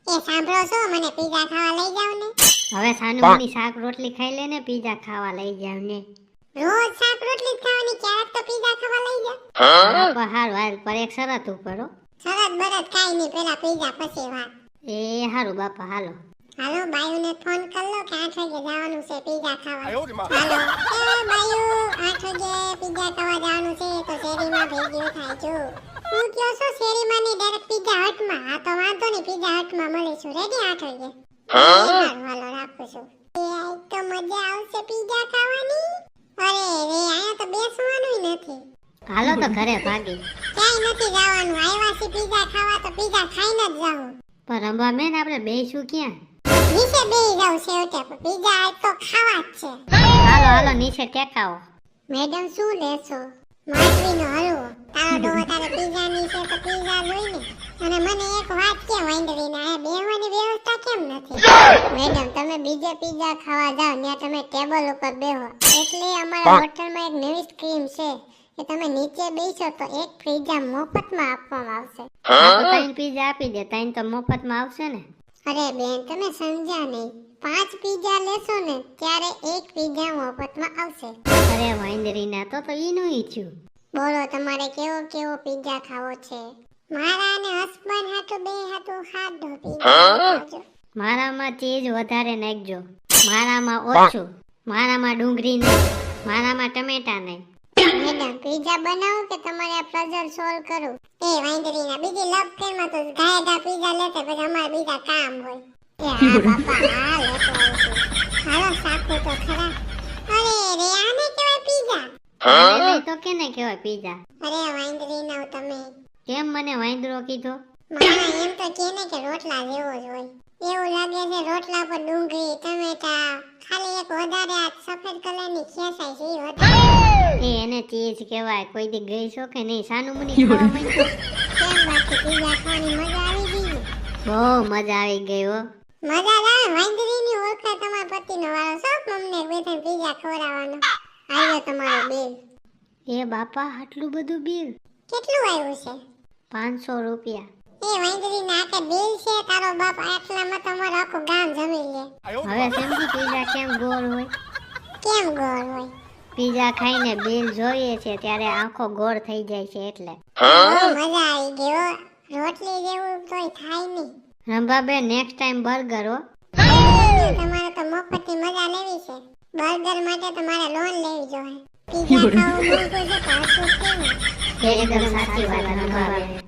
એ સાંભળો છો, મને પીઝા ખાવા લઈ જાવ ને. હવે સાનુમની શાક રોટલી ખાઈ લે ને, પીઝા ખાવા લઈ જાવ ને. રોજ શાક રોટલી જ ખાવાની, ક્યારેક તો પીઝા ખાવા લઈ જાવ. બાપા હારું હાલ, પર એક શરત ઉપર હો. શરત બરત કાઈ નહીં, પેલા પીઝા પછી વાત. એ હારું બાપા હાલો. હાલો બાયુને ફોન કર લો કે 8 વાગે જવાનું છે પીઝા ખાવા. હાલો એ બાયુ, 8 વાગે પીઝા ખાવા જવાનું છે તો શેરીમાં ભેગી થાય છો. હું કયો છો શેરીમાં ની ડાયરેક્ટ પીઝા હટમાં. હા તો વાંધો નહીં, પીઝા હટમાં મળીશું. રેડી 8 વાગે? હાલો રાખું છું. એ આજ તો મજા આવશે પીઝા ખાવાની. અરે રે, આયા તો બેસવાનું નથી. હાલો તો ઘરે ભાગી. ક્યાંય નથી જવાનું, આવ્યા છે પીઝા ખાવા તો પીઝા ખાઈને જ જાવું. પણ રંભા બેન આપણે બેસું ક્યાં? નીચે બેસી જાવ છેવટે, પણ પીઝા આજ તો ખાવા જ છે. હાલો હાલો નીચે ટેકાવો. મેડમ શું લેશો? માછલીનો હલવો. તારો ડોહો તારે પીઝા ની છે તો પીઝા જોઈ ને. અને મને એક વાત કે વાંદરીને, આ બેહવાની વ્યવસ્થા કેમ નથી? મેડમ તમે બીજે પીઝા ખાવા જાવ ત્યાં તમે ટેબલ ઉપર બેહો. એટલે અમારા હોટલમાં એક નવી સ્કીમ છે કે તમે નીચે બેસો તો એક પીઝા મફતમાં આપવામાં આવશે. હા તો ત્રણ પીઝા આપી દે, ત્રણ તો મફતમાં આવશે ને. અરે બેન તમે સમજ્યા નહીં, 5 પીઝા લેશો ને ત્યારે એક પીઝા મફતમાં આવશે. અરે વાંદરીના તો ઈનું ઈચ્છું. બોલો તમારે કેવો કેવો પીઝા ખાવો છે? મારા અને હસબન્ડ હાટુ બે હાટુ ખાધો પીઝા ખાજો. મારામાં ચીઝ વધારે નાખજો, મારામાં ઓછું, મારામાં ડુંગળી નહીં, મારામાં ટમેટા નહીં. મેડમ પીઝા બનાવો કે તમારે આ પઝલ સોલ્વ કરું? એ વાંદરીના બીજી લવ ફેરમાં તો ગાયડા પીઝા લેતે, પછી અમારે બીજા કામ હોય. એ હા બાપા હા લેતો આવું છું. હાલો સાકું તો ખરા. અરે રે, આને કહેવાય પીઝા? અરે તો કેને કહેવાય પીઝા? અરે વાંદરીના તમે કેમ મને વાંદરો કીધો? મારા એમ તો કેને કે રોટલા જેવો જ હોય. એવું લાગે છે રોટલા પર ડુંગળી ટમેટા, ખાલી એક વધારે આ સફેદ કલરની ખેસાઈ છે ઈ વધારે. એને ચીઝ કહેવાય. કોઈ દી ગઈ છો કે નહીં સાનુમની ખાવા માંડ્યો? કેમ બાકી પીઝા ખાવાની મજા આવી ગઈ ને? બહુ મજા આવી ગઈ હો. મજા જ આવે. વાંદરીની ઓળખાણ તમારા પતિનો વાળો છો, અમને બેઠા પીઝા ખવડાવવાનો. આવ્યો તમારો બિલ. એ બાપા આટલું બધું બિલ? કેટલું આવ્યું છે? 500 રૂપિયા. એ વાંદરીના આખે બિલ છે તારો બાપ, આટલામાં તમારું આખું ગામ જમી લે. હવે સમજી પીઝા કેમ ગોળ હોય? કેમ ગોળ હોય? પીઝા ખાઈને બિલ જોઈએ છે ત્યારે આંખો ગોળ થઈ જાય છે એટલે. બહુ મજા આવી ગઈ હો. રોટલી જેવું તોય થાય નહીં. રંભાબેન નેક્સ્ટ ટાઈમ બર્ગર હો. તમારે તો મફતની મજા લેવી છે. બર્ગર માટે તમારે લોન લેવી જોઈએ. પીઝા ખાવું મોંઘું છે તો હસવું કેમ? એકદમ સાચી વાત રંભાબેન.